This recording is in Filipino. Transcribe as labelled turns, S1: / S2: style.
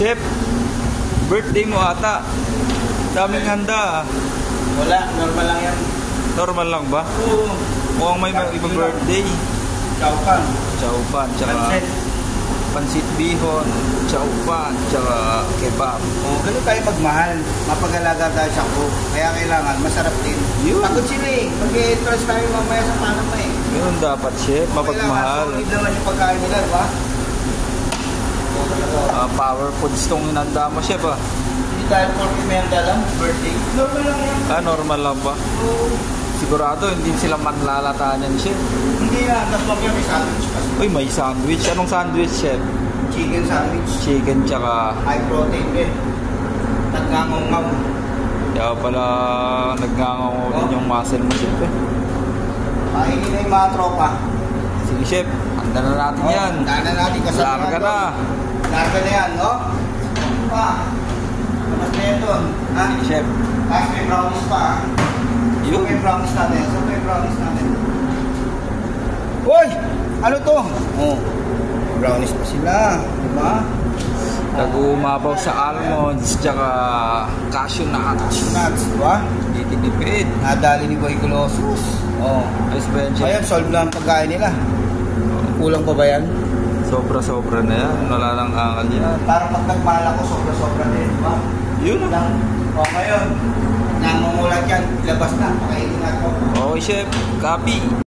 S1: Chef, birthday mo ata. Daming handa.
S2: Wala, normal lang yan.
S1: Normal lang ba?
S2: Oo.
S1: Mukhang may ibang birthday.
S2: Chowpan.
S1: Chowpan, tsaka
S2: Pansit.
S1: pansit bihon, chowpan, tsaka kebab.
S2: Oh, ganun tayo magmahal. Mapag-alaga tayo sa cook. Kaya kailangan, masarap din.
S1: Yun.
S2: Pagod sila eh. Mag-i-trust tayo mamaya sa Panama eh.
S1: Ganun dapat, chef. Mapagmahal.
S2: Kailangan, solid naman yung pagkain nila, diba?
S1: Power foods tong hinanda mo, chef ah.
S2: Hindi dahil 40 menda lang, birthday. Normal lang yan.
S1: Normal lang ba?
S2: Oo.
S1: Sigurado hindi sila manlalata niyan, chef.
S2: Hindi na, tapos mamaya may sandwich pa.
S1: Uy, may sandwich. Anong sandwich, chef?
S2: Chicken sandwich.
S1: Chicken tsaka...
S2: High protein din. Nagngangaw-ngaw.
S1: Kaya pala nagngangaw din yung muscle mo, chef eh.
S2: Paingin na yung mga tropa.
S1: Sige, chef. Handa na natin yan.
S2: Handa na natin.
S1: Larga na.
S2: Larga na yan, no? Pa. Tapos na yan doon. Ha?
S1: Sige, chef.
S2: Tapos may brownies pa. So
S1: Yun.
S2: may brownies natin. Hoy! Ano to? Oh. Brownies pa sila. Diba?
S1: Nag-uumapaw sa almonds tsaka cashew nuts.
S2: Nuts, diba?
S1: Hindi tinipid.
S2: Nadali ni Boy Colossus. Oh.
S1: Ayos ba yan, chef?
S2: Ayan, solve lang ang pagkain nila. Kulang pa ba yan?
S1: Sobra-sobra na yan. Wala lang angal yan.
S2: Para pag nagmala ko, sobra-sobra din, diba?
S1: Yun
S2: Lang. O ngayon, nangungulat yan, ilabas na, pakainin natin.
S1: Okay, chef. Copy.